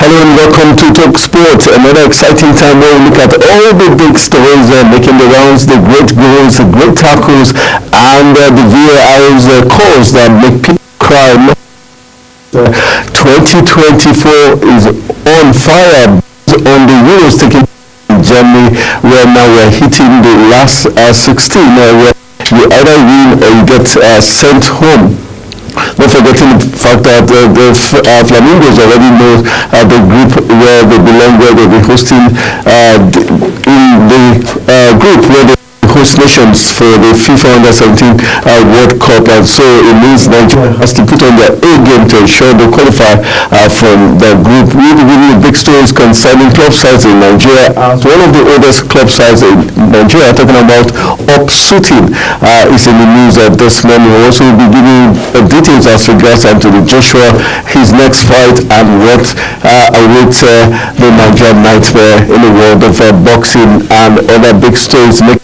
Hello and welcome to Talk Sport, another exciting time where we look at all the big stories making the rounds, the great goals, the great tackles, and the VAR's calls that make people cry. 2024 is on fire on the Euros taking place in Germany, where now we're hitting the last 16, where you either win or you get sent home. Not forgetting the fact that the Flamingos already know the group where they belong, where they'll be hosting in the group where they host nations for the FIFA Under-17 World Cup, and so it means Nigeria has to put on their A game to ensure they qualify from the group. Really big stories concerning club sides in Nigeria. One of the oldest club sides in Nigeria, talking about Upsutin, is in the news this morning. We'll also be giving details as regards to the Joshua, his next fight, and what awaits the Nigerian nightmare in the world of boxing and other big stories in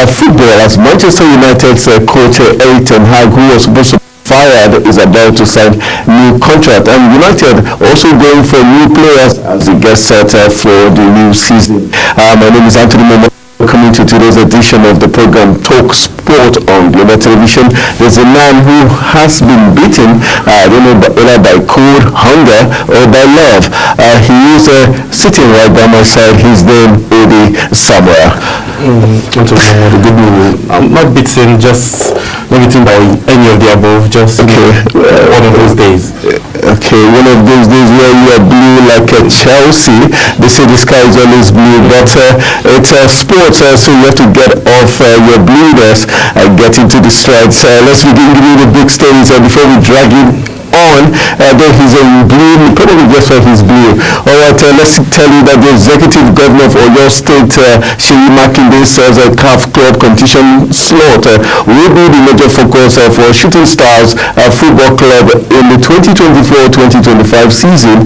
football, as Manchester United's coach Erik ten Hag, who was supposed to be fired, is about to sign new contract, and United also going for new players as it gets set for the new season. My name is Anthony Momo. Welcome to today's edition of the program Talk Sport on Global Television. There's a man who has been beaten, I don't know whether by cold, hunger, or by love. He is sitting right by my side. His name is Odi Samuel. Good morning. I'm not beaten, just not beaten by any of the above, just one of those days. Okay, one of those days where you are blue like Chelsea. They say the sky is always blue, but it's sports, so you have to get off your blueness and get into the strides. Let's begin giving you the big stories before we drag in on. Then he's in blue, probably just why he's blue. Alright, let's tell you that the executive governor of Oyo State, Seyi Makinde, says a CAF club competition slot will be the major focus for Shooting Stars Football Club in the 2024-2025 season,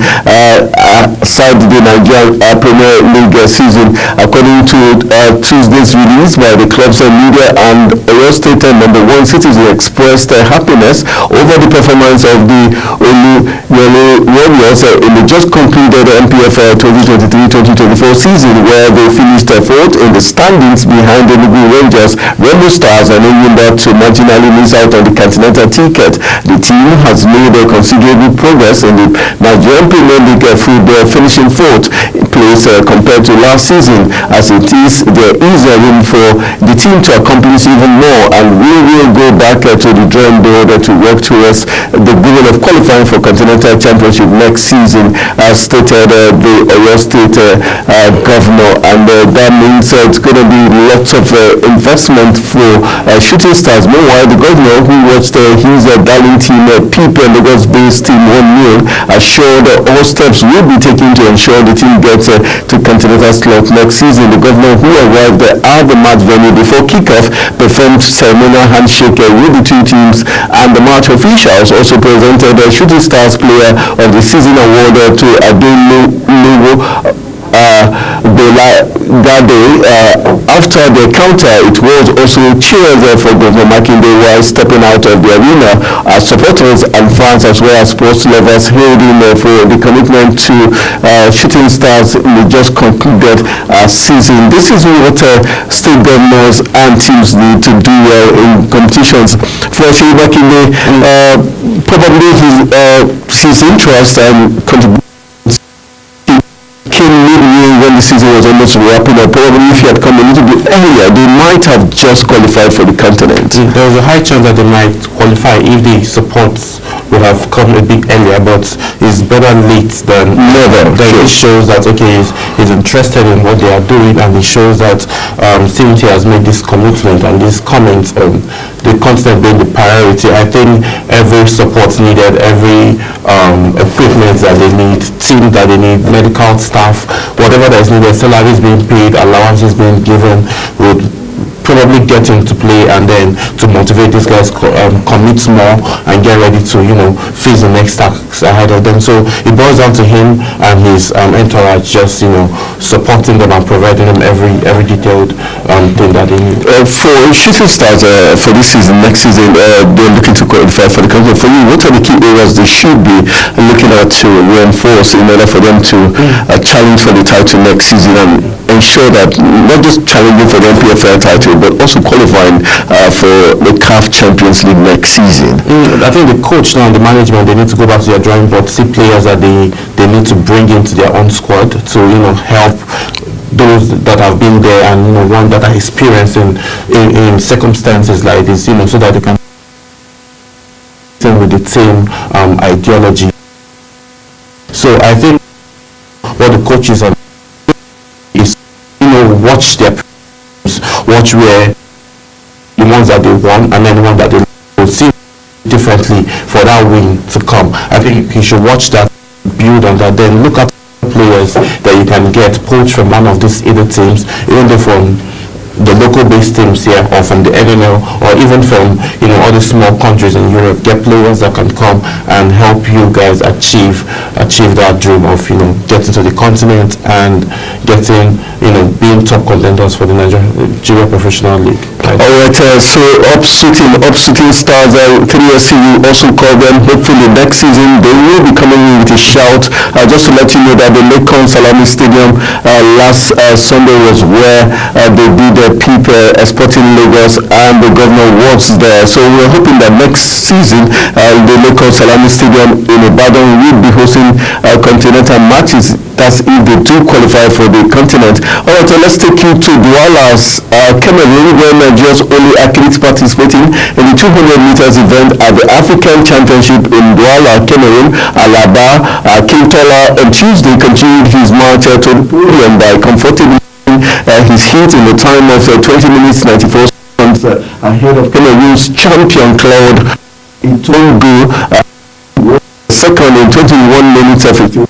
aside the Nigerian Premier League season. According to Tuesday's release by the club's media, and Oyo State number one citizen expressed happiness over the performance of the Olu Warriors in the just concluded MPF 2023-2024 season, where they finished fourth in the standings behind the Enugu Rangers, Rainbow Stars, and Enyimba to marginally miss out on the continental ticket. The team has made considerable progress in the Nigerian Premier League football, finishing fourth place compared to last season. As it is, there is a room for the team to accomplish even more, and we will go back to the drawing board to work towards the goal of qualifying for Continental Championship next season, as stated the Oyo State governor. And that means it's going to be lots of investment for Shooting Stars. Meanwhile, the governor, who watched his darling team, PIP, Lagos-based team 1-0, assured all steps will be taken to ensure the team gets to Continental slot next season. The governor, who arrived at the match venue before kickoff, performed ceremonial handshake with the two teams, and the match officials also presented the Shooting Stars Player of the Season award to Adenuwo that day. After the encounter, it was also cheers for Governor Makinde while stepping out of the arena. Supporters and fans, as well as sports lovers, hailed him for the commitment to Shooting Stars in the just concluded season. This is what state governors and teams need to do in competitions. For Seyi Makinde, probably his interest and contribution came midway when the season was almost wrapping up. Probably if he had come a little bit earlier, they might have just qualified for the continent. There was a high chance that they might qualify if the support would have come a bit earlier, but it's better late than never. It shows that he's interested in what they are doing, and it shows that CMT has made this commitment and these comments on the continent being the priority. I think every support needed, every equipment that they need, team that they need, medical staff, whatever that is needed, salaries being paid, allowances being given, would probably get into play, and then to motivate these guys commit more and get ready to face the next task ahead of them. So it boils down to him and his entourage just supporting them and providing them every detailed thing that they need. For Shooting Stars for this season, next season, they're looking to qualify for the country. For you, what are the key areas they should be looking at to reinforce in order for them to challenge for the title next season and ensure that not just challenging for the NPFL title but also qualifying for the CAF Champions League next season? I think the coach now and the management, they need to go back to their drawing board, see players that they need to bring into their own squad to help those that have been there and one that are experienced in circumstances like this, so that they can with the same ideology. So I think what the coaches are is watch their watch where the ones that they won and then the one that they will see differently for that win to come. I think he should watch that, build on that, then look at players that you can get poached from one of these other teams, even though from the local based teams here or from the NNL or even from other small countries in Europe. Get players that can come and help you guys achieve that dream of getting to the continent and getting being top contenders for the Nigeria Professional League. Alright, so up-shooting stars, 3SC will also call them. Hopefully next season they will be coming in with a shout. Just to let you know that the Lekon Salami Stadium last Sunday was where they did Sporting Lagos and the governor was there. So we're hoping that next season the Lekon Salami Stadium in Ibadan will be hosting continental matches. That's if they do qualify for the continent. Alright, so let's take you to Douala's Cameroon, where Nigeria's only athletes participating in the 200 meters event at the African Championship in Douala, Cameroon. Alaba Kintola on Tuesday continued his march to the podium by comfortably his heat in the time of 20 minutes 94 seconds ahead of Cameroon's champion Claude Itongo, second in 21 minutes of 15.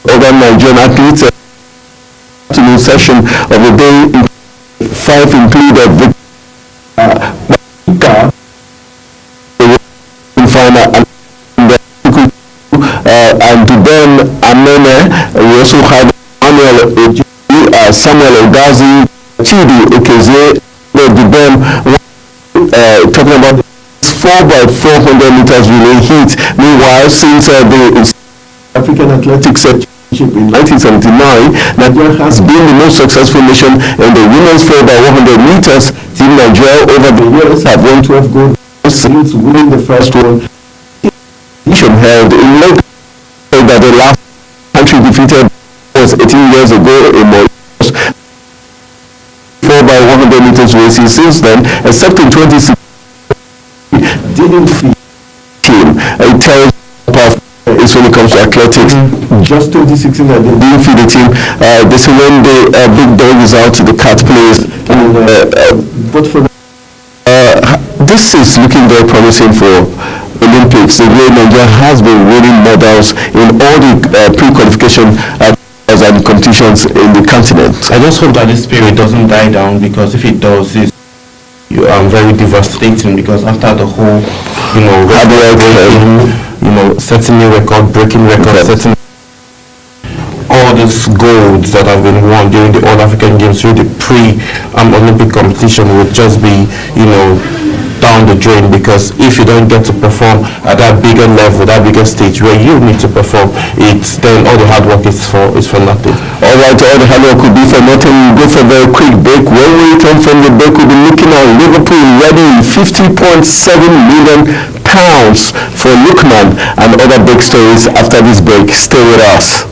Other Nigerian athletes afternoon session of the day, 5 included Victor final and to them Amene. We also have Manuel Oji, Samuel Ogazi, Chidi Okeze. To them talking about 4x400 meters relay heat. Meanwhile, since the African Athletics in 1979, Nigeria has been the most successful nation in the women's 4x100 meters. Team Nigeria over the years have won 12 gold since winning the first one. Held in Lagos that the last country defeated was 18 years ago in the 4x100 meters races. Since then, except in 2016, didn't feed team. It tells is when it comes to athletics. Just 2016 that they didn't feed the team. This is when the big dog is out, the cat plays. But for this is looking very promising for Olympics. The way Nigeria has been winning medals in all the pre-qualification and competitions in the continent. I just hope that this spirit doesn't die down, because if it does, it's very devastating, because after the whole setting new record, breaking records, setting all these golds that have been won during the All African Games through the pre-Olympic competition would just be down the drain, because if you don't get to perform at that bigger level, that bigger stage where you need to perform, then all the hard work is for nothing. Alright, all the hard work could be for nothing. We'll go for a very quick break. When we return from the break, we'll be looking at Liverpool ready £50.7 million for Lookman and other big stories after this break. Stay with us.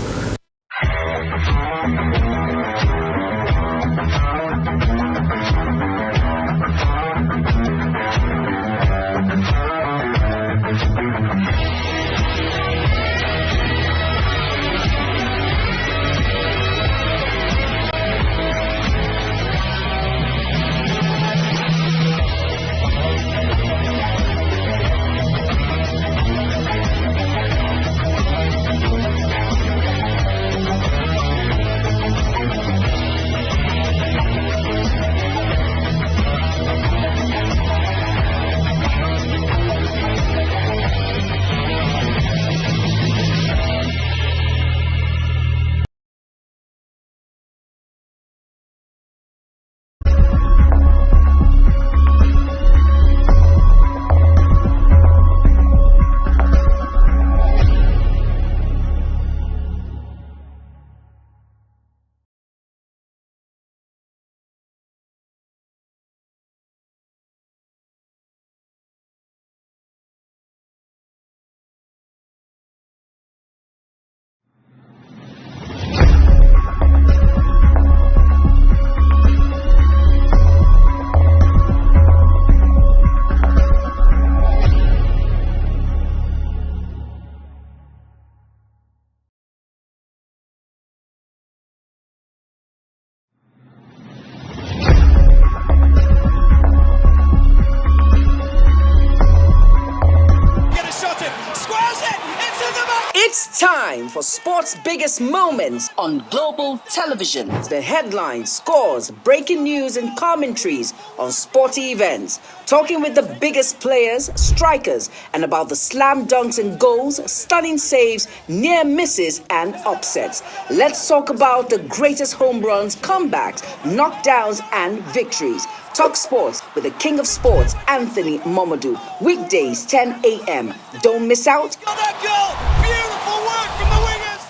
It's time for sports' biggest moments on global television. The headlines, scores, breaking news, and commentaries on sporty events. Talking with the biggest players, strikers, and about the slam dunks and goals, stunning saves, near misses, and upsets. Let's talk about the greatest home runs, comebacks, knockdowns, and victories. Talk sports with the king of sports, Anthony Momodu. Weekdays, 10 a.m. Don't miss out. Beautiful work from the wingers.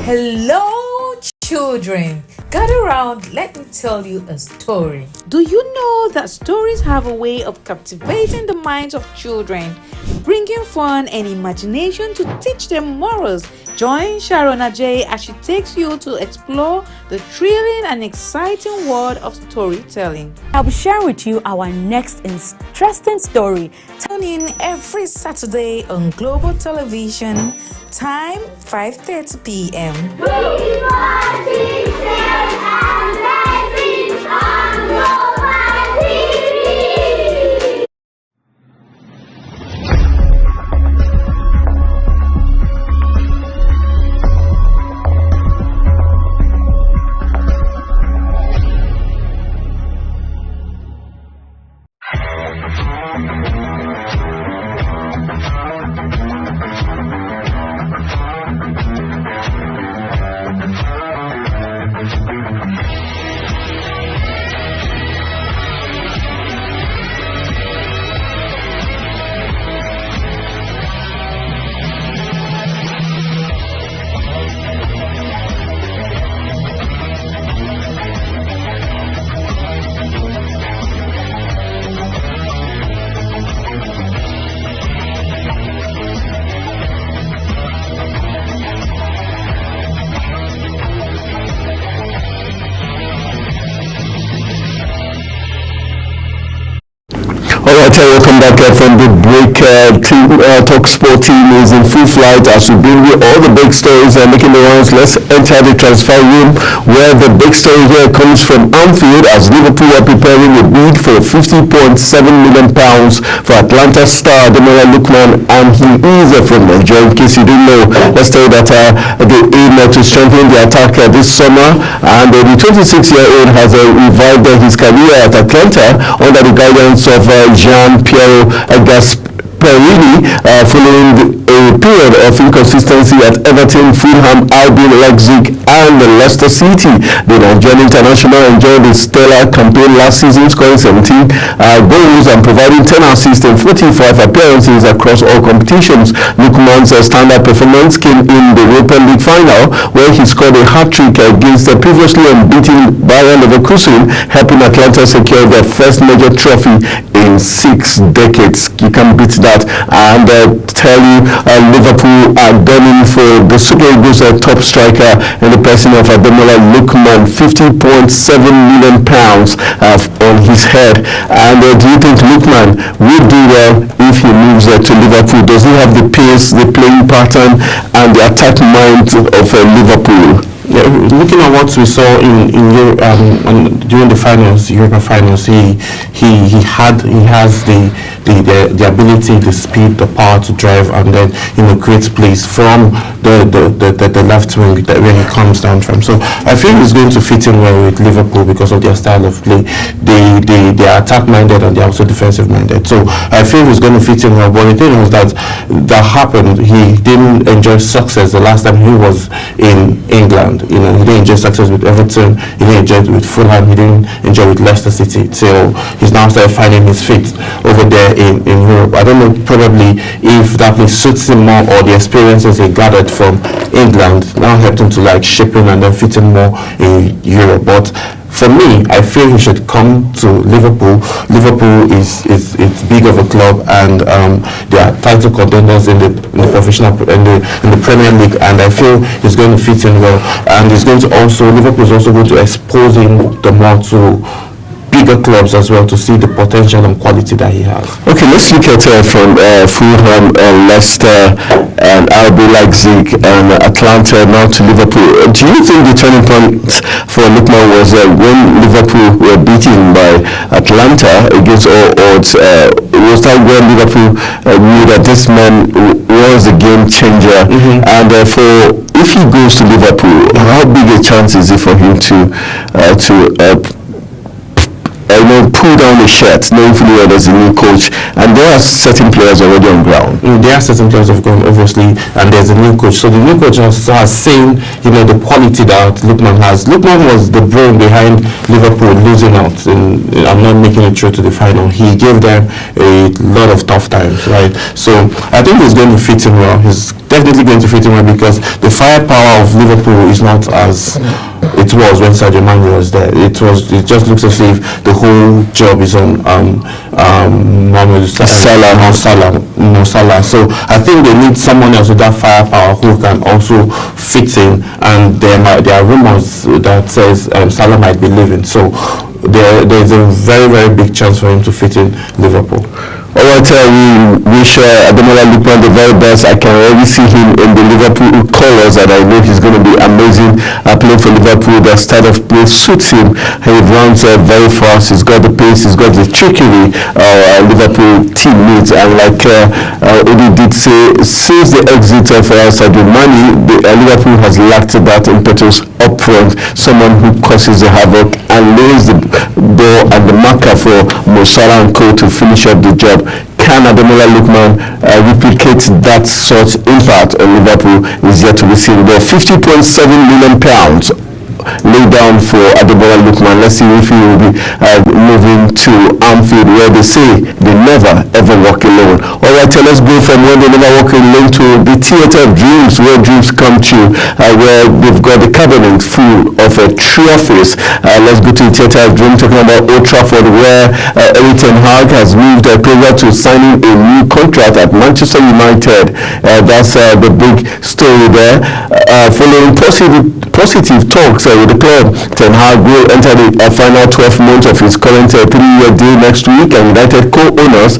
Hello, children. Gather around, let me tell you a story. Do you know that stories have a way of captivating the minds of children, bringing fun and imagination to teach them morals? Join Sharon Ajay as she takes you to explore the thrilling and exciting world of storytelling. I'll be sharing with you our next interesting story. Tune in every Saturday on Global Television, time 5:30 p.m. Alright, welcome back from the break. Talk Sport team is in full flight as we bring you all the big stories making the rounds. Let's enter the transfer room where the big story here comes from Anfield as Liverpool are preparing a bid for £50.7 million for Atlanta star Ademola Lookman, and he is from Nigeria. In case you didn't know, let's tell you that they aim to strengthen the attack this summer, and the 26-year-old has revived his career at Atlanta under the guidance of Gian Piero Gasperini following a period of inconsistency at Everton, Fulham, Albion, Leipzig, and Leicester City. The Nigerian international enjoyed a stellar campaign last season, scoring 17 goals and providing 10 assists in 45 appearances across all competitions. Lookman's standout performance came in the Europa League final, where he scored a hat-trick against the previously unbeaten Bayer Leverkusen, helping Atlanta secure their first major trophy in 6 decades. You can beat that. that and tell you Liverpool are gunning for the Super Eagles top striker in the person of Ademola Lookman, £50.7 million on his head. And do you think Lookman will do well if he moves to Liverpool? Does he have the pace, the playing pattern, and the attack mind of Liverpool? Yeah, looking at what we saw in Europe during the finals, European finals, he has the ability, the speed, the power to drive, and then create plays from the left wing where he comes down from. So I feel he's going to fit in well with Liverpool because of their style of play. They are attack minded and they are also defensive minded. So I feel he's going to fit in well. But the thing was that happened. He didn't enjoy success the last time he was in England. He didn't enjoy success with Everton. He didn't enjoy it with Fulham. He didn't enjoy it with Leicester City. So he's now started finding his feet over there in Europe. I don't know probably if that place suits him more or the experiences he gathered from England now helped him to shape in and then fit in more in Europe. But for me, I feel he should come to Liverpool. Liverpool is big of a club, and they are title contenders in the professional in the Premier League, and I feel he's going to fit in well. And he's going to Liverpool is also going to expose him the more to bigger clubs as well to see the potential and quality that he has. Okay, let's look at from Fulham, Leicester, and RB Leipzig, and Atlanta now to Liverpool. Do you think the turning point for Lookman was when Liverpool were beaten by Atlanta against all odds? Was that when Liverpool knew that this man was a game changer? And if he goes to Liverpool, how big a chance is it for him to pull down the shirt, knowing fully well there's a new coach, and there are certain players already on ground? There are certain players on ground, obviously, and there's a new coach. So the new coach has seen, the quality that Lookman has. Lookman was the brain behind Liverpool losing out, and not making it through to the final. He gave them a lot of tough times, right? So I think he's going to fit in well. He's definitely going to fit in well because the firepower of Liverpool is not as it was when Sadio Mane was there. It just looks as if the whole job is on Mohamed Salah. So I think they need someone else with that firepower who can also fit in. And there are rumors that says Salah might be leaving. So there's a very, very big chance for him to fit in Liverpool. All right, we wish Ademola Lookman the very best. I can already see him in the Liverpool colours, and I know he's going to be amazing playing for Liverpool. The style of play suits him. He runs very fast. He's got the pace. He's got the trickery Liverpool team needs. And like Odi did say, since the exit of Sadio Mane, Liverpool has lacked that impetus up front. Someone who causes the havoc and lays the ball and the marker for Mo Salah and co to finish up the job. Can Ademola Lookman replicate that such impact on Liverpool is yet to be seen. The £50.7 million laid down for Ademola Lookman. Let's see if he will be moving to Anfield, where they say they never ever walk alone. All right, let's go from where they never walk alone to the theatre of dreams, where dreams come true, where they've got the cabinet full of trophies. Let's go to the theatre of dreams, talking about Old Trafford, where Erik ten Hag has moved closer to signing a new contract at Manchester United. That's the big story there. Following positive talks with the club, Ten Hag will enter the final 12 months of his current 3-year deal next week, and United co-owners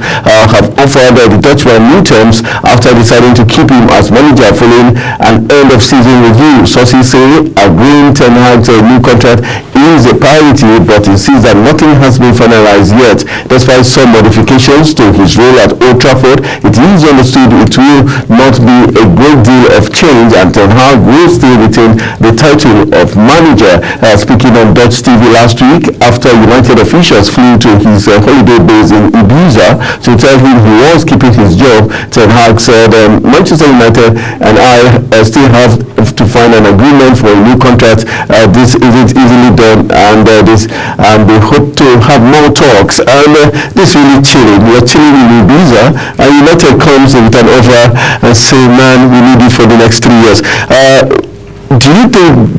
have offered the Dutchman new terms after deciding to keep him as manager following an end-of-season review. Sources say agreeing Ten Hag's new contract is a priority, but insists that nothing has been finalized yet. Despite some modifications to his role at Old Trafford, it is understood it will not be a great deal of change, and Ten Hag will still retain the title of manager. Speaking on Dutch TV last week, after United officials flew to his holiday base in Ibiza to tell him he was keeping his job, Ten Hag said, Manchester United and I still have to find an agreement for a new contract. This isn't easily done, and they hope to have more talks. And this really chilling. We are chilling in Ibiza, and United comes with an offer and say, man, we need you for the next 3 years. Do you think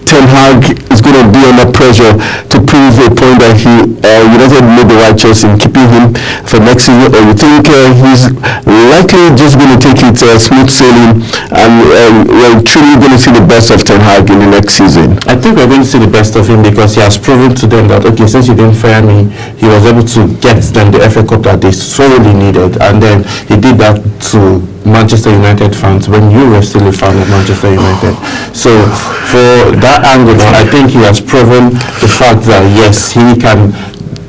Ten Hag is going to be under pressure to prove a point that United made the right choice in keeping him for next season, or you think he's likely just going to take it smooth sailing and we're truly going to see the best of Ten Hag in the next season? I think we're going to see the best of him because he has proven to them that, okay, since you didn't fire me, he was able to get them the FA Cup that they sorely needed, and then he did that to Manchester United fans when you were still a fan of Manchester United. So for that angle, I think he has proven the fact that yes, he can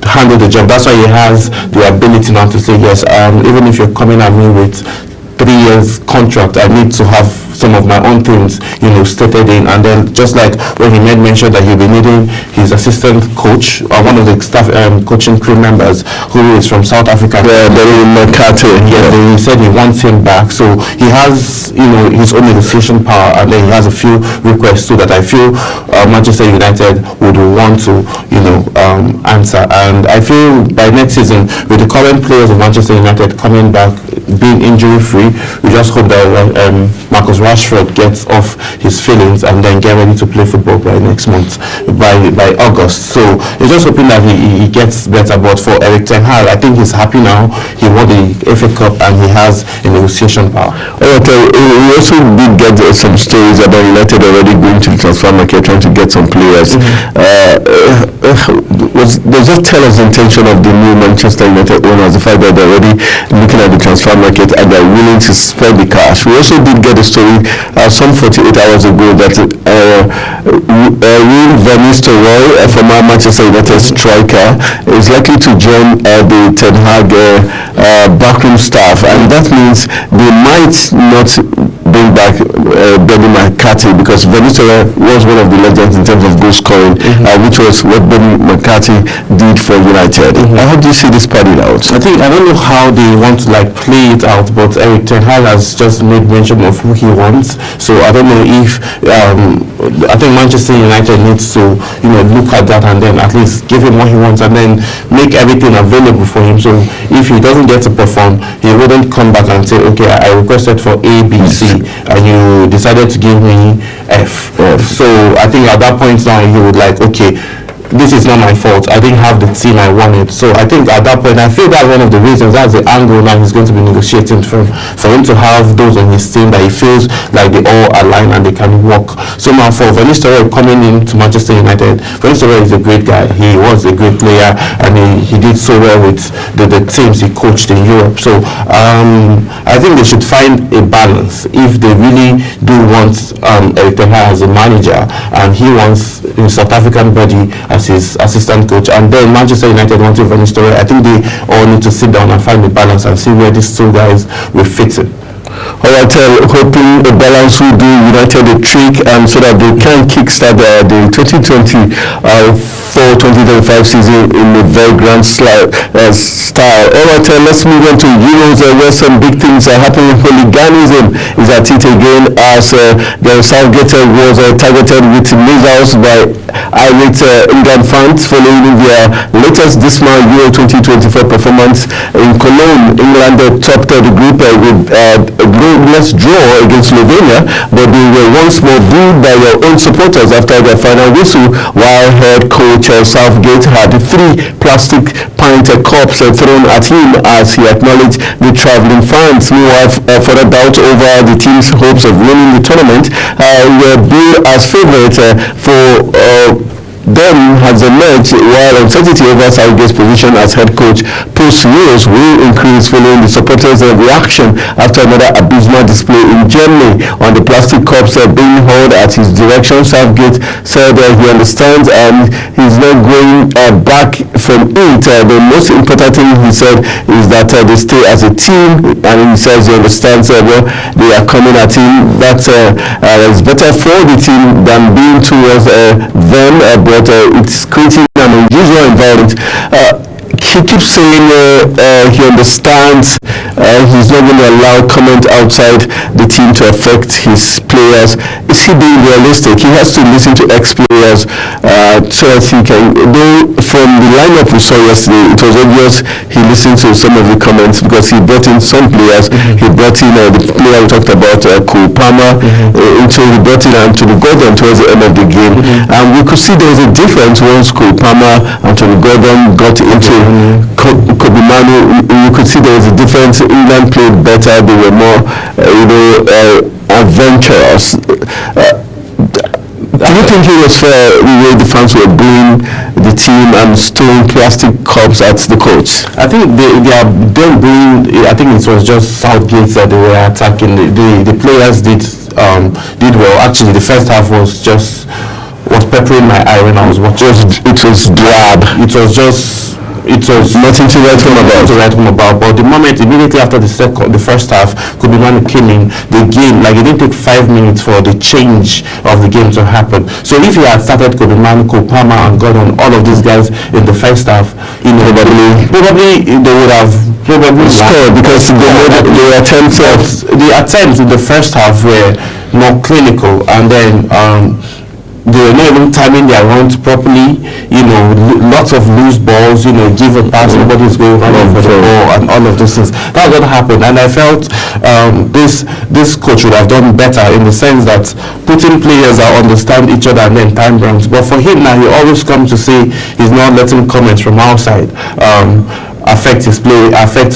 handle the job. That's why he has the ability now to say yes, even if you're coming at me with 3 years contract, I need to have some of my own things, stated in. And then just like when he made mention that he'll be needing his assistant coach or one of the staff coaching crew members who is from South Africa. McCarthy. Yeah, he said he wants him back. So he has, his own negotiation power, and then he has a few requests too that I feel Manchester United would want to, answer. And I feel by next season, with the current players of Manchester United coming back, being injury free, we just hope that Marcus Rashford gets off his feelings and then get ready to play football by next month, by August. So we're just hoping that he gets better. But for Erik ten Hag, I think he's happy now. He won the FA Cup and he has a negotiation power. Okay, we also did get some stories about United already going to the transfer market trying to get some players. Does that tell us the intention of the new Manchester United owners, the fact that they're already looking at the transfer market and they're willing to spend the cash? We also did get a story some 48 hours ago that Ruud van Nistelrooy, a former Manchester United striker, is likely to join the Ten Hag backroom staff, and that means they might not bring back Benny McCarthy, because Van Nistelrooy was one of the legends in terms of goal scoring, which was what Benny McCarthy did for United. How do you see this playing out? I don't know how they want to play it out, but Erik ten Hag has just made mention of who he wants. So I don't know if I think Manchester United needs to look at that and then at least give him what he wants and then make everything available for him. So if he doesn't get to perform, he wouldn't come back and say, okay, I requested for A, B, C, and you decided to give me F. So I think at that point now he would okay, this is not my fault. I didn't have the team I wanted. So I think at that point, I feel that's one of the reasons, that's the angle now he's going to be negotiating for him to have those on his team that he feels like they all align and they can work. So now for Van Nistelrooy coming into Manchester United, Van Nistelrooy is a great guy. He was a great player and he did so well with the teams he coached in Europe. So I think they should find a balance if they really do want Erik ten Hag as a manager and he wants a South African body as his assistant coach, and then Manchester United wanting Van Nistelrooy. I think they all need to sit down and find the balance and see where these two guys will fit in. All right, hoping the balance will do United a trick and so that they can kickstart the 2024-2025 season in a very grand style. All right, let's move on to Euros where some big things are happening. Hooliganism is at it again as the Southgate was targeted with missiles by irate England fans following their latest dismal Euro 2024 performance in Cologne. England topped the group with a goalless draw against Slovenia, but they were once more booed by their own supporters after their final whistle, while head coach Southgate had 3 plastic pint cups thrown at him as he acknowledged the travelling fans. Meanwhile, further doubt over the team's hopes of winning the tournament were billed as favourites for them has emerged, while uncertainty over Southgate's position as head coach post-Euros will increase following the supporters' reaction after another abysmal display in Germany on the plastic cups being hurled at his direction. Southgate said he understands and he's not going back from it. The most important thing he said is that they stay as a team, and he says he understands they are coming at him. That is better for the team than being towards them, but it's creating an unusual environment. He keeps saying he understands he's not going to allow comment outside the team to affect his play players, is he being realistic? He has to listen to ex-players so that he can, though from the lineup we saw yesterday, it was obvious he listened to some of the comments because he brought in some players. He brought in the player we talked about, Cole Palmer, he brought in Anthony Gordon towards the end of the game. And we could see there was a difference once Cole Palmer, Anthony Gordon got into Kobe Manu. You could see there was a difference. England played better. They were more, adventurous. Do you think it was fair the way the fans were booing the team and throwing plastic cups at the coach? I think they are booing. I think it was just Southgate that they were attacking. The players did well. Actually, the first half was peppering my eye when I was watching. It was drab. It was nothing to write home about. But the moment immediately after the first half, Kobe Manu came in, the game, like it didn't take 5 minutes for the change of the game to happen. So if you had started Kobe Manu, Cole Palmer and Gordon, all of these guys in the first half, probably they would have scored because the attempts in the first half were more clinical, and then they were not even timing their runs properly, lots of loose balls, give a pass, nobody's going running for the ball and all of those things. That's what happened, and I felt this coach would have done better in the sense that putting players that understand each other and then time runs. But for him now, he always comes to say he's not letting comments from outside affect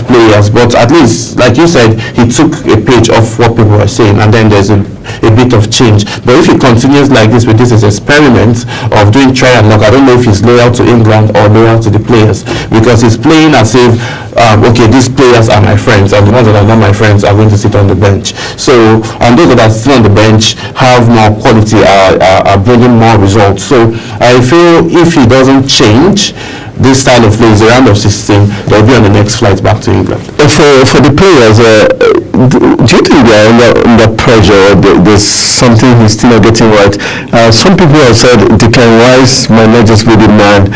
players, but at least, like you said, he took a page of what people were saying, and then there's a bit of change. But if he continues like this with this experiment of doing try and knock, I don't know if he's loyal to England or loyal to the players, because he's playing as if okay, these players are my friends, and the ones that are not my friends are going to sit on the bench. So, and those that are still on the bench have more quality, are bringing more results. So I feel if he doesn't change this style of play, the round of 16, they'll be on the next flight back to England. For the players, do you think they are under pressure, or there's something he's still not getting right? Some people have said Declan Rice might not just be the man.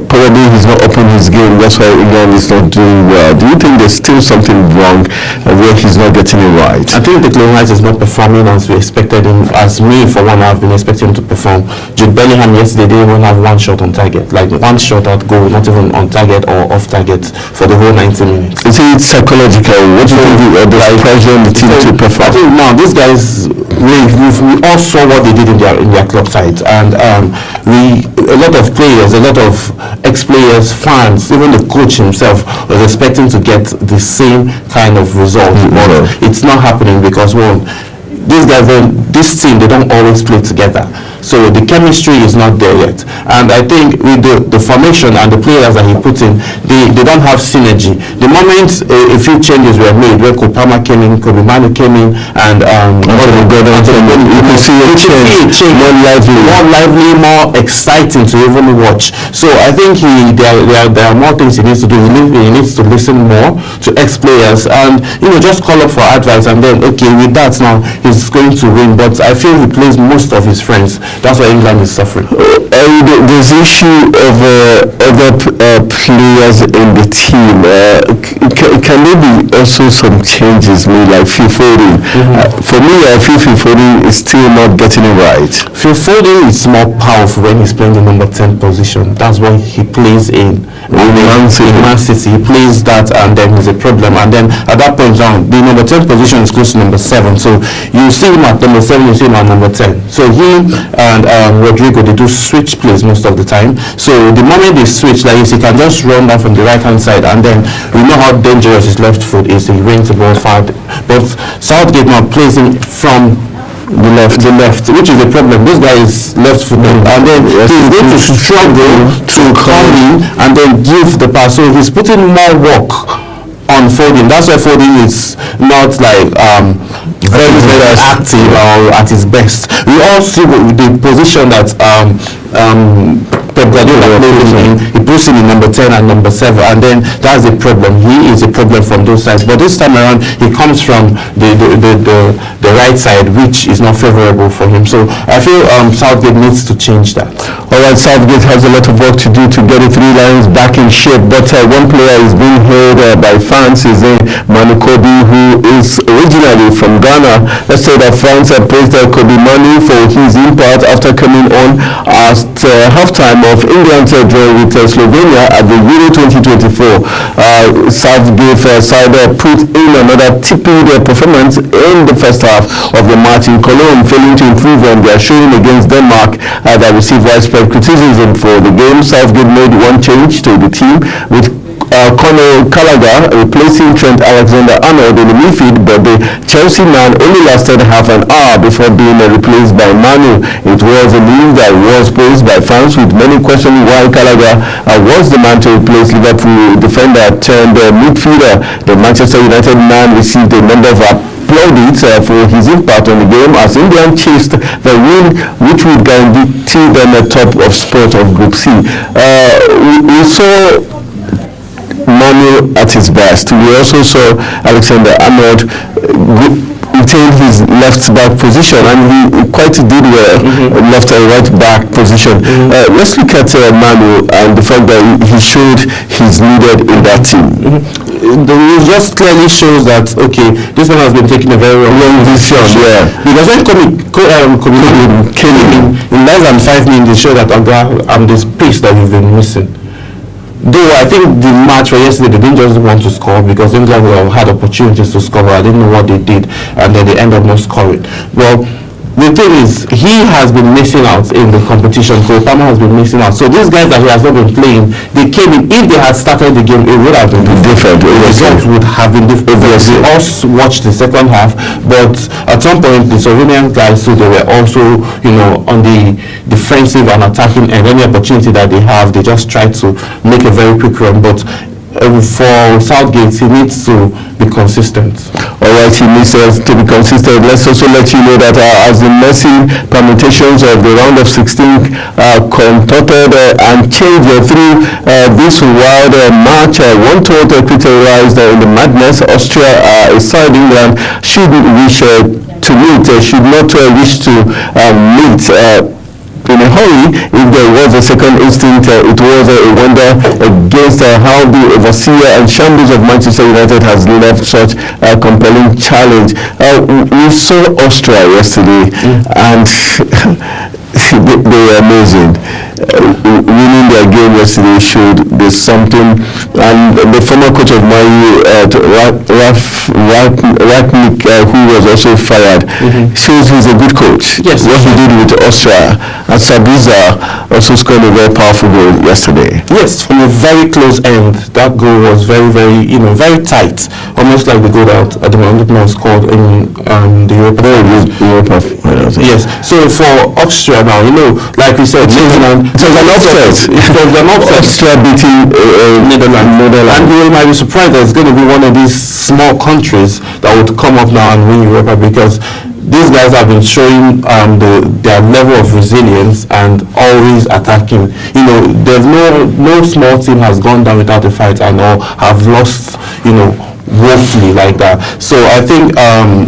Probably he's not opened his game, that's why England is not doing well. Do you think there's still something wrong where he's not getting it right? I think Declan Rice is not performing as we expected him, as me for one have been expecting him to perform. Jude Bellingham yesterday didn't even have one shot on target, like one shot at goal, not even on target or off target for the whole 90 minutes. Is it psychological? What do you think the pressure on the team to perform? I think now these guys, we all saw what they did in their club sides, and a lot of players, a lot of ex-players, fans, even the coach himself was expecting to get the same kind of result, but it's not happening because these guys, this team, they don't always play together. So the chemistry is not there yet. And I think with the formation and the players that he put in, they don't have synergy. The moment a few changes were made, where Cole Palmer came in, Kobe Manu came in, and you can see a change, more lively, more exciting to even watch. So I think there are more things he needs to do. He needs to listen more to ex-players and just call up for advice, and then okay, with that now he's going to win. But I feel he plays most of his friends. That's why England is suffering. There's issue of other players in the team. Can there be also some changes made, like Phil Foden? For me, I feel Phil Foden is still not getting it right. Phil Foden is more powerful when he's playing the number 10 position. That's why he plays in Man City. He plays that, and then he's a problem. And then at that point down, the number 10 position is close to number 7. So you see him at number 7, you see him at number 10. So he and Rodrigo, they do switch plays most of the time. So the moment they switch, like he can just run down from the right hand side, and then we know how dangerous his left foot is. He rings the ball far. But Southgate now plays him from the left, which is a problem. This guy is left-footed, and then he's going to struggle to come in and then give the pass. So he's putting more work on Foden. That's why Foden is not like very active or at his best. We all see the position that Pep Guardiola plays in. He puts him in number 10 and number 7, and then that's the problem. He is a problem from those sides. But this time around, he comes from the right side, which is not favorable for him. So I feel Southgate needs to change that. All right, Southgate has a lot of work to do to get the three lions back in shape. But one player is being held by fans is Manu Kobe, who is originally finally from Ghana. Let's say that France praised Kobe Manu for his impact after coming on at halftime of England's draw with Slovenia at the Euro 2024. Southgate side put in another tepid performance in the first half of the match in Cologne, failing to improve on their showing against Denmark that received widespread criticism for the game. Southgate made one change to the team with Conor Gallagher replacing Trent Alexander-Arnold in the midfield, but the Chelsea man only lasted half an hour before being replaced by Manu. It was a move that was praised by fans, with many questioning why Gallagher was the man to replace Liverpool defender turned midfielder. The Manchester United man received a number of plaudits for his impact on the game as England chased the win, which would guarantee them a top of spot of Group C. We saw Manu at his best. We also saw Alexander-Arnold retain his left back position, and he quite did well left and right back position. Let's look at Manu and the fact that he showed he's needed in that team. It just clearly shows that, okay, this one has been taking a very long decision. Yeah. Because when Kobe came in less than 5 minutes, they showed that I'm this piece that you've been missing. Though I think the match for yesterday, they didn't just want to score because England had opportunities to score, but I didn't know what they did, and then they ended up not scoring. Well, the thing is, he has been missing out in the competition. Cole Palmer has been missing out. So these guys that he has not been playing, they came in. If they had started the game, it would have been different. The results would have been different. We also watched the second half, but at some point, the Slovenian guys, so they were also, on the defensive and attacking, and any opportunity that they have, they just try to make a very quick run. But for Southgate, he needs to be consistent. Alright, he needs to be consistent. Let's also let you know that as the messy permutations of the round of 16 contorted and changed through this wild match, one thought crystallized in the madness. Austria, a side England shouldn't wish to meet, should not wish to meet in a hurry. If there was a second instinct, it was a wonder against how the overseer and shambles of Manchester United has left such a compelling challenge. We saw Austria yesterday, and they were amazing. Winning their game yesterday showed there's something, and the former coach of Man U, Rangnick, who was also fired, shows he's a good coach. Yes, what he did with Austria, and Sabitzer also scored a very powerful goal yesterday. Yes, from a very close end. That goal was very, very, very tight, almost like the goal that Ademola scored in the Europa. Yes. So for Austria now, like we said, it was an upset. Austria beating Netherlands. And you might be surprised that it's going to be one of these small countries that would come up now and win Europa, because these guys have been showing their level of resilience and always attacking. There's no small team has gone down without a fight and all have lost, woefully like that. So I think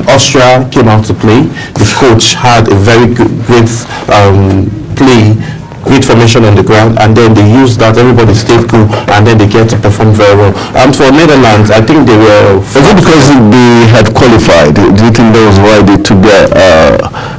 Austria came out to play. The coach had a very great play, great formation on the ground, and then they used that. Everybody stayed cool, and then they get to perform very well. And for Netherlands, I think they were. Was it because they had qualified? Do you think that was why they took their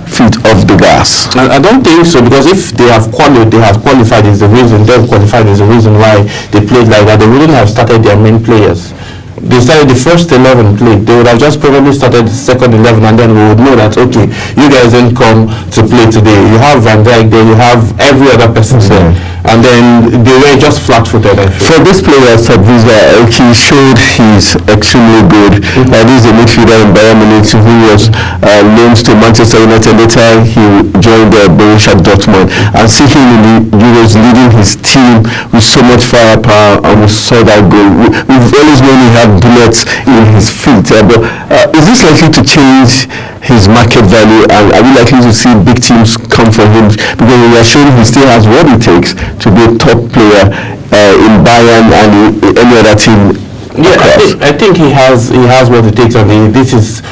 feet off the gas? I don't think so, because if they have qualified is the reason. They've qualified is the reason why they played like that. They wouldn't have started their main players. They started the first 11 played. They would have just probably started the second 11, and then we would know that, okay, you guys didn't come to play today. You have Van Dijk there, you have every other person there, and then they were just flat-footed. For this player, Sabitzer, he showed he's extremely good. This is a midfielder in Bayern Munich who was loaned to Manchester United. Later, he joined Borussia Dortmund, and see him in the Euros leading his team with so much firepower, and we saw that goal. We've always known he had bullets in his feet, but is this likely to change his market value, and are we likely to see big teams come for him, because we are showing he still has what it takes to be a top player in Bayern and any other team? Yeah, I think he has what it takes, and this is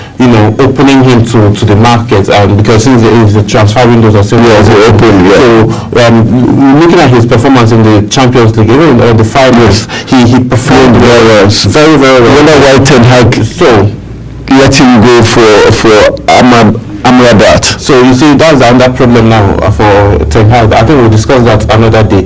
opening him to the market, and because since the transfer windows are still open. So looking at his performance in the Champions League, even in the finals, he performed very well. I wonder why Ten Hag let him go for Amrabat. So you see, that's another problem now for Ten Hag. I think we'll discuss that another day.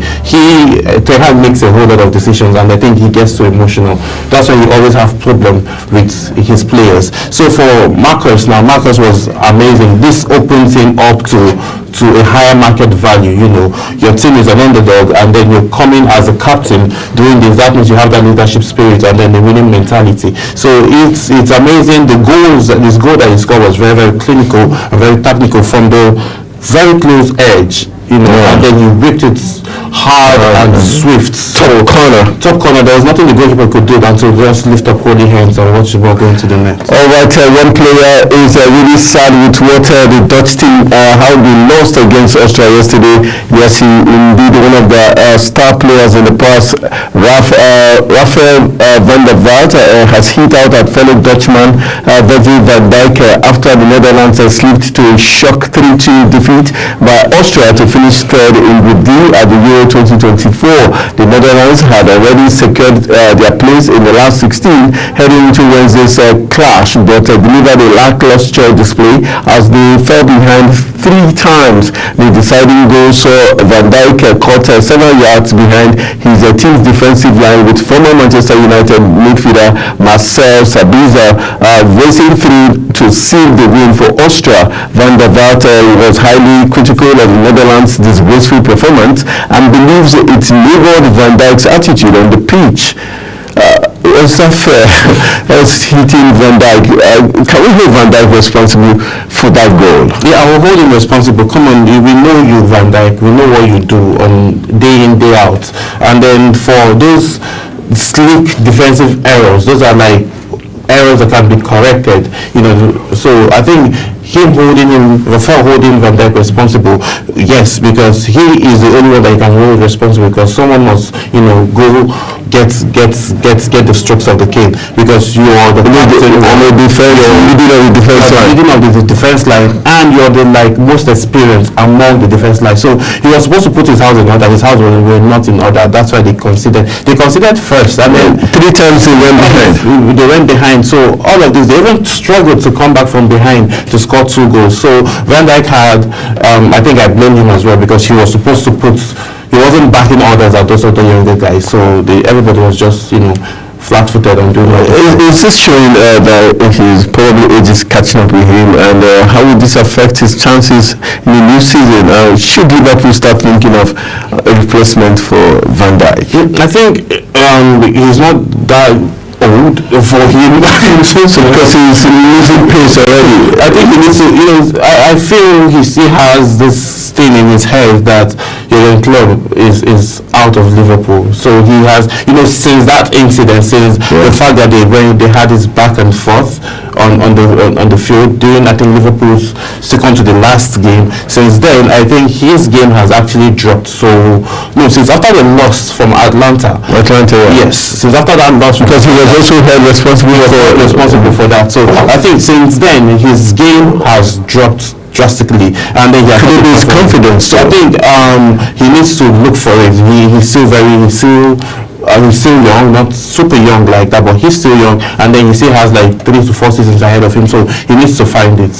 Ten Hag makes a whole lot of decisions, and I think he gets so emotional. That's why you always have problem with his players. So for Marcus now, Marcus was amazing. This opens him up to a higher market value. You know, your team is an underdog, and then you're coming as a captain doing this. That means you have that leadership spirit and then the winning mentality. So it's amazing. This goal that he scored was very, very clinical and very technical from the very close edge. You know, and then you whipped it hard and swift. Top corner. There was nothing the goalkeeper could do than to just lift up holy hands and watch the ball go into the net. All right, one player is really sad with what the Dutch team how they lost against Austria yesterday. Yes, he indeed one of the star players in the past. Rafael van der Vaart has hit out at fellow Dutchman Virgil van Dijk after the Netherlands slipped to a shock 3-2 defeat by Austria to finish third in Group D at the Euro 2024. The Netherlands had already secured their place in the last 16 heading into Wednesday's clash, but delivered a lackluster display as they fell behind 3 times. The deciding goal saw Van Dijk caught 7 yards behind his team's defensive line, with former Manchester United midfielder Marcel Sabitzer racing through to seal the win for Austria. Van der Vaart was highly critical of the Netherlands' disgraceful performance and believes it laboured Van Dijk's attitude on the pitch. Was that fair? As hitting Van Dijk, can we hold Van Dijk responsible for that goal? Yeah, I will hold him responsible. Come on, we know you, Van Dijk. We know what you do on day in, day out. And then for those slick defensive errors, those are like errors that can be corrected. You know, so I think Rafael holding Van Dijk responsible, yes, because he is the only one that can hold responsible, because someone must, you know, go get the strokes of the cane, because you are the captain leading of the defense line, and you're the most experienced among the defense line. So he was supposed to put his house in order. His house was not in order. That's why they considered first, and then 3 times they went behind. They went behind. So all of this, they even struggled to come back from behind to score 2 goals. So Van Dijk had, I think I blame him as well, because he was supposed to he wasn't backing orders at those other younger guys. So everybody was just, you know, flat-footed and doing all that. Is this showing that his probably age is catching up with him, and how will this affect his chances in the new season? Should Liverpool start thinking of a replacement for Van Dijk? I think he's not that old for him because he's losing pace already. I think he needs to, you know, I feel he still has this thing in his head that Jurgen Klopp is out of Liverpool. So he has, you know, since that incident, since the fact that they had his back and forth on the field during, I think, Liverpool's second to the last game. Since then, I think his game has actually dropped. So no, since after the loss from Atlanta, yes, since after that loss, because he was also held responsible for that. So I think since then his game has dropped drastically, and then his confidence. So I think he needs to look for it. He's still young, not super young like that, but he's still young, and then he still has like 3 to 4 seasons ahead of him, so he needs to find it.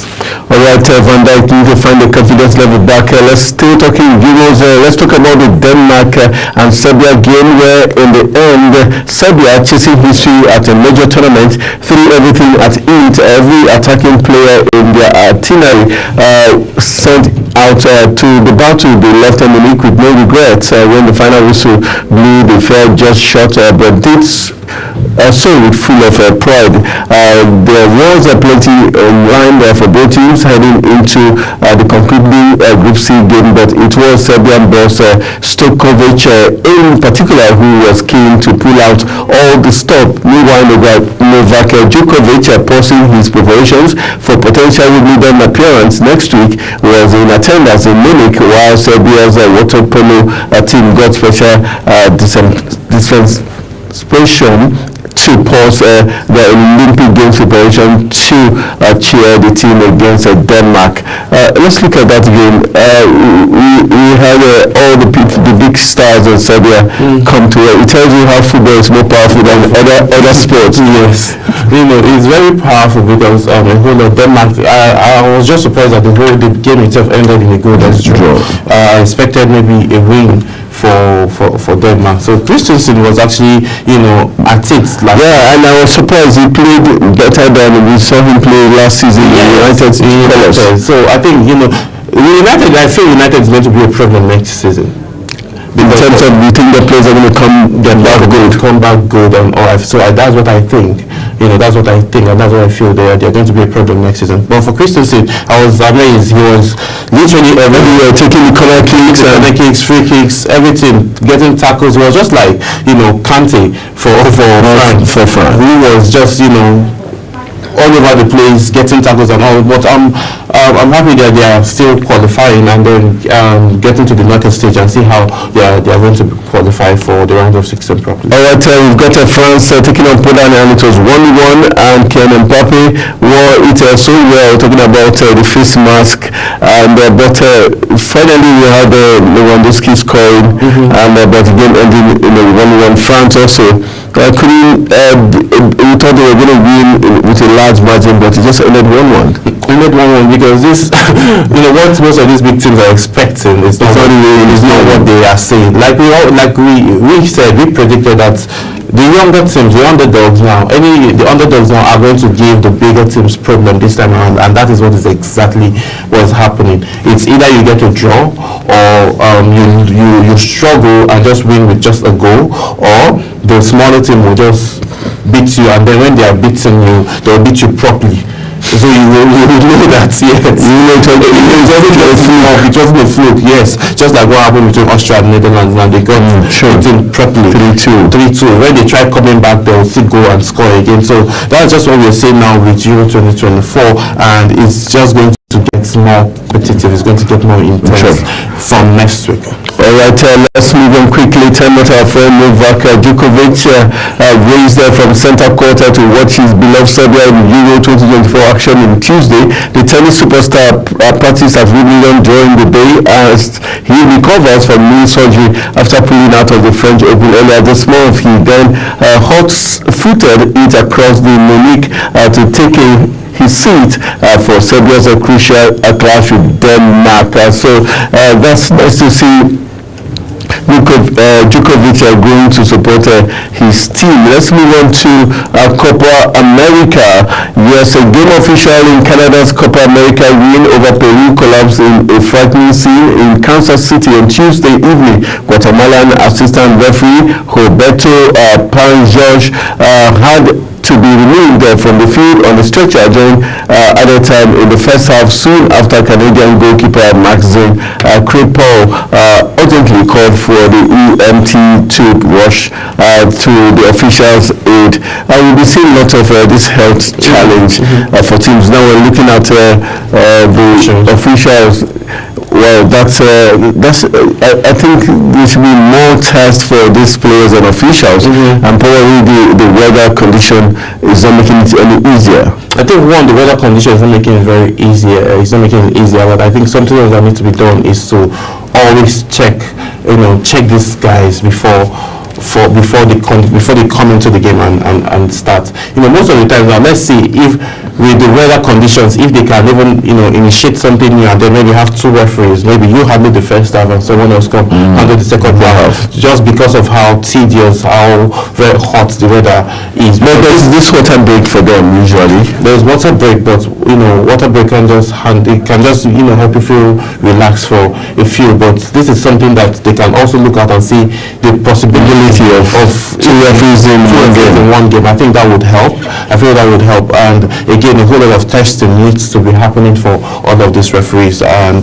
All right, Van Dijk need to find the confidence level back. Let's still talking Euros. Let's talk about the Denmark and Serbia game, where in the end Serbia, chasing history at a major tournament, threw everything at it. Every attacking player in their itinerary sent out to the battle. They left them in with no regrets. When the final whistle blew, they felt just short, but did so with full of pride. There was plenty line there for both teams heading into the completely Group C game, but it was Serbian boss Stojkovic in particular who was keen to pull out all the stop. Meanwhile, Novak Djokovic, pausing his preparations for potential Wimbledon appearance next week, was in attendance in Munich, while Serbia's water polo team got special dispensation to pause the Olympic Games preparation to cheer the team against Denmark. Let's look at that game. We had all the big stars in Serbia come to it. It tells you how football is more powerful than other sports. Yes, it's very powerful because a whole of Denmark. I was just surprised that the game itself ended in a goalless draw. I expected maybe a win for Denmark. So Christensen was actually, at it. And I was surprised he played better than we saw him play last season in United. So I think, United, I feel United is going to be a problem next season. In terms of, you think the players are going to come back good and all right. So that's what I think. That's what I think, and that's what I feel they're going to be a problem next season. But for Christensen, I was amazed. He was literally everywhere, taking the corner kicks, free kicks, everything, getting tackles. He was just like, Kante for France. He was just, all over the place, getting tackles and all. But I'm happy that they are still qualifying and then getting to the knockout stage and see how they are going to qualify for the round of 16 properly. All right, we've got France taking on Poland, and it was 1-1, and Kylian Mbappe wore it so well, talking about the face mask, and but finally we had Lewandowski scoring, and but the game ending in a 1-1. France also we thought they were going to win with a large margin, but it just ended 1-1. Ended 1-1 because this, what most of these big teams are expecting is not what they are saying. Like we said, we predicted that the younger teams, the underdogs now are going to give the bigger teams problem this time around, and that is what is exactly what's happening. It's either you get a draw, or you struggle and just win with just a goal, or the smaller team will just beat you, and then when they are beating you, they'll beat you properly. So you know that, yes. It wasn't a fluke, yes. Just like what happened between Austria and Netherlands, now they got beaten properly. 3-2. When they try coming back, they'll still go and score again. So that's just what we're saying now with Euro 2024, and it's just going to get more competitive. It's going to get more intense from next week. All right, let's move on quickly. Tell me our friend Novak Djokovic raised from center court to watch his beloved Serbia in Euro 2024 action on Tuesday. The tennis superstar practiced at Wimbledon during the day as he recovers from knee surgery after pulling out of the French Open earlier this month. He then hot-footed it across the Munich to take his seat for Serbia's crucial clash with Denmark. So that's nice to see Djokovic going to support his team. Let's move on to Copa America. Yes, a game official in Canada's Copa America win over Peru collapsed in a frightening scene in Kansas City on Tuesday evening. Guatemalan assistant referee Roberto Panjos had to be removed from the field on the stretcher during added time in the first half, soon after Canadian goalkeeper Maxime Crepeau urgently called for the EMT to rush to the officials' aid. We'll be seeing a lot of this health challenge for teams. Now we're looking at the officials. Well, I think there should be more tests for these players and officials, and probably the weather condition is not making it any easier. I think the weather condition is not making it very easier. It's not making it easier, but I think something else that needs to be done is to always check these guys before they come into the game and start. Most of the time now, let's see if with the weather conditions, if they can even initiate something new, and then maybe have two referees, maybe you handle the first half and someone else come handle the second half, just because of how tedious, how very hot the weather is. But there's this water break for them usually. There's water break, but water break can just help you feel relaxed for a few. But this is something that they can also look at and see the possibility of two referees in one game. I think that would help. I feel that would help. And again, a whole lot of testing needs to be happening for all of these referees, and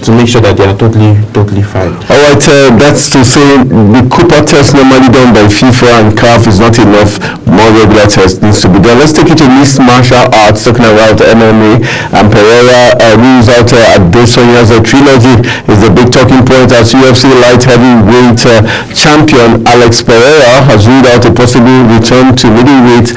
to make sure that they are totally fine. All right, that's to say the Cooper test normally done by FIFA and CAF is not enough. More regular tests needs to be done. Let's take it to mixed martial arts, talking about MMA, and Pereira rules out Adesonya's trilogy is the big talking point as UFC light heavyweight champion Alex Alex Pereira has ruled out a possible return to middleweight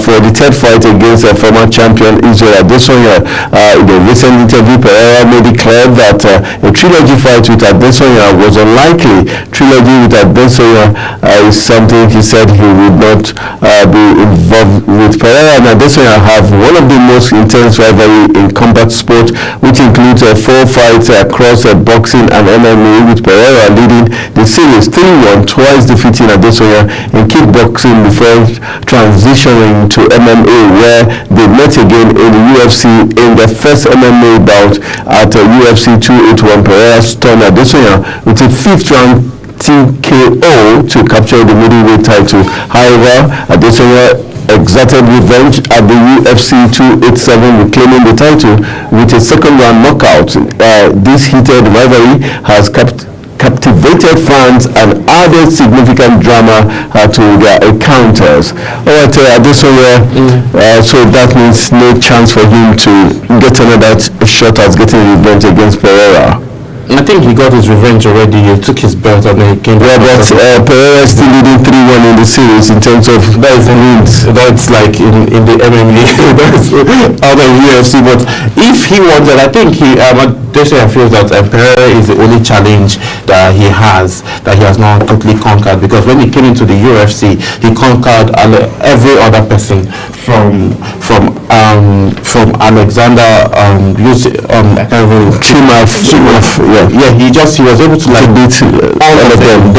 for the third fight against former champion Israel Adesanya. In a recent interview, Pereira made it clear that a trilogy fight with Adesanya was unlikely. Trilogy with Adesanya is something he said he would not be involved with. Pereira and Adesanya have one of the most intense rivalry in combat sport, which includes 4 fights across boxing and MMA, with Pereira leading the series 3-1, twice defeating Adesanya in kickboxing before transitioning to MMA, where they met again in the UFC in the first MMA bout at UFC 281. Pereira stunned Adesanya with a 5th round TKO to capture the middleweight title. However, Adesanya exerted revenge at the UFC 287, reclaiming the title with a second round knockout. This heated rivalry has captivated fans and added significant drama to their encounters. Alright, Adesanya, so that means no chance for him to get another shot at getting revenge against Pereira. I think he got his revenge already. He took his belt and then he came back. Yeah, but Pereira is still leading 3-1 in the series in terms of wins. That's like in the MMA. That's out of UFC. But if he wanted, I think Adesanya feels that Pereira is the only challenge that he has now totally conquered, because when he came into the UFC, he conquered every other person from Alexander Chimaf. He was able to beat all of them.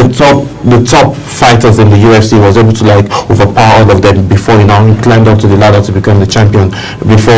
The top fighters in the UFC, was able to overpower all of them before he climbed up to the ladder to become the champion. Before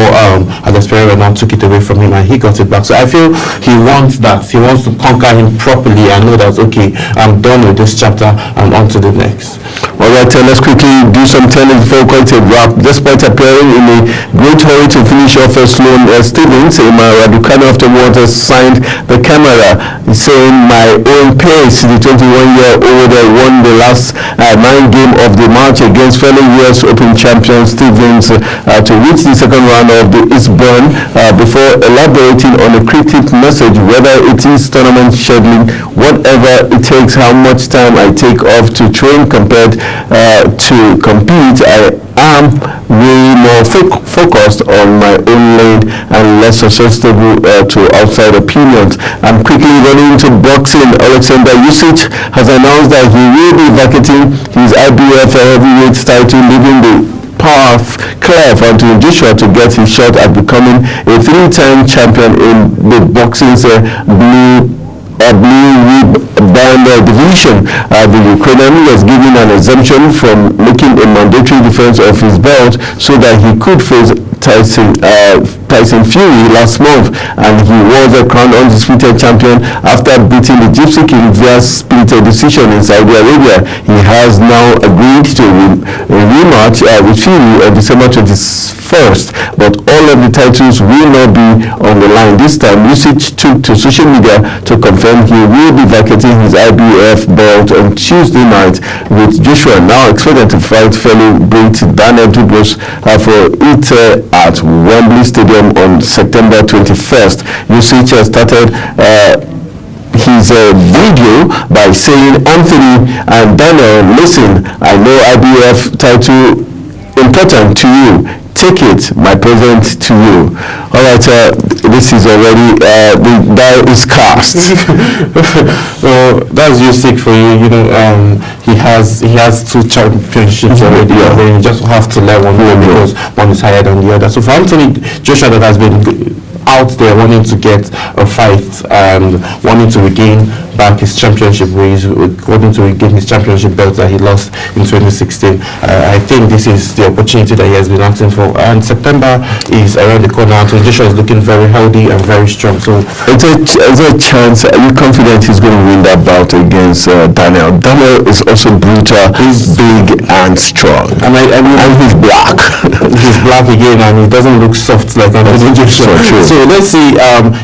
Alex Pereira now took it away from him and he got it back. So I feel he wants that. He wants to conquer him properly and know that, okay, I'm done with this chapter, I'm on to the next. Alright, let's quickly do some tennis before we call it a wrap. Despite appearing in a great hurry to finish off Sloane Stephens, Emma Raducanu afterwards signed the camera, saying, "My own pace." The 21-year-old won the last 9 game of the match against fellow US Open champion Stephens to reach the second round of the Eastbourne, before elaborating on a cryptic message: "Whether it is tournament scheduling, whatever it takes, how much time I take off to train compared to compete, I am way more focused on my own lane and less susceptible to outside opinions." And quickly running into boxing, Alexander Usyk has announced that he will be vacating his IBF heavyweight title, leaving the path clear for Anthony Joshua to get his shot at becoming a 3-time champion in the boxing's blue band division. The Ukrainian was given an exemption from making a mandatory defense of his belt so that he could face Tyson Fury last month, and he was a crowned undisputed champion after beating the Gypsy King via split decision in Saudi Arabia. He has now agreed to a rematch with Fury on December 21st, but all of the titles will not be on the line this time. Usyk took to social media to confirm he will be vacating his IBF belt on Tuesday night, with Joshua now expected to fight fellow Brit Daniel Dubois for it at Wembley Stadium on September 21st. Usyk started his video by saying, "Anthony and Daniel, listen, I know IBF title important to you. Take it, my present to you." Alright, this is already, the die is cast. Well, that's Usyk for you. He has 2 championships already. You just have to let one go because one is higher than the other. So for Anthony Joshua, that has been out there wanting to get a fight and wanting to regain back his championship, wanting to regain his championship belt that he lost in 2016. I think this is the opportunity that he has been asking for, and September is around the corner. Anthony Joshua is looking very healthy and very strong, so it's a chance. Are you confident he's going to win that bout against Daniel? Daniel is also brutal. He's big and strong, and he's black. He's black again, and he doesn't look soft like Anthony Joshua. So let's see.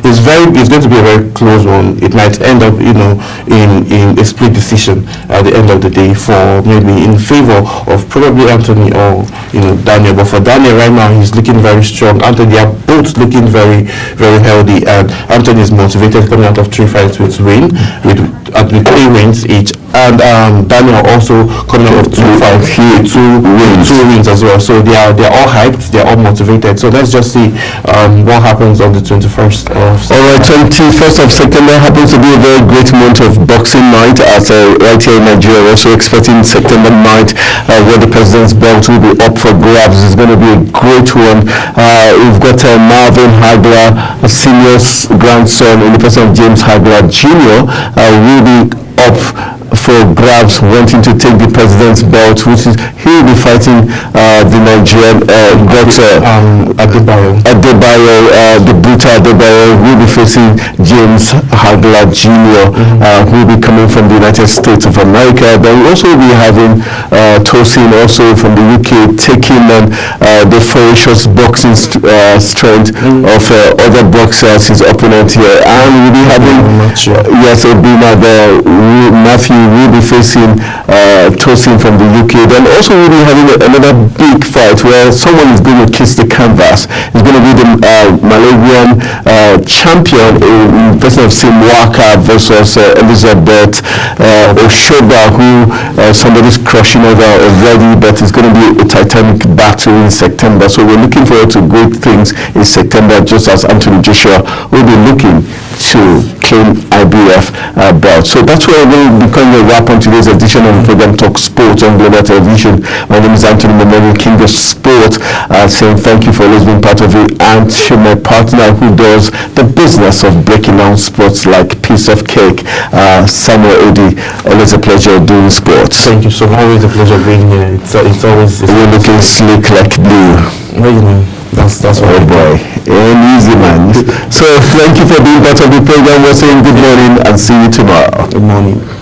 It's going to be a very close one. It might end up, in a split decision at the end of the day, for maybe in favor of probably Anthony or Daniel. But for Daniel right now, he's looking very strong. Anthony, they are both looking very, very healthy, and Anthony is motivated coming out of 3 fights with 3 wins each. and Daniel also coming out of 2-5 here, two wins as well. So they're all hyped, they're all motivated. So let's just see what happens on the 21st of September. All right, 21st of September happens to be a very great month of Boxing Night as right here in Nigeria. We're also expecting September 9th where the president's belt will be up for grabs. It's going to be a great one. We've got Marvin Hagler, a senior's grandson in the person of James Hagler Jr. Will be up for grabs, wanting to take the president's belt, which is he will be fighting the Nigerian boxer Adebayo, the brutal Adebayo will be facing James Hagler Jr. Who will be coming from the United States of America. Then we'll also be having Tosin also from the UK taking on the ferocious boxing strength of other boxers, his opponent here, and we'll be having Obina there, Matthew will be facing Tosin from the UK. Then also we'll be having another big fight where someone is going to kiss the canvas. It's going to be the Malawian champion in person of Simwaka versus Elizabeth Oshoba, who somebody's crushing over already, but it's going to be a titanic battle in September. So we're looking forward to great things in September, just as Anthony Joshua will be looking to claim IBF belt. So that's where we're going to become a wrap on today's edition of the program Talk Sports on Global Television. My name is Anthony Memorial, King of Sport, saying thank you for always being part of it, and to my partner who does the business of breaking down sports like piece of cake, Samuel Odi. Always a pleasure doing sports. Thank you so much. Always a pleasure being here. It's always we're looking slick like blue. Well, you know, that's oh boy, an easy man. So thank you for being part of the program. We're saying good morning and see you tomorrow. Good morning.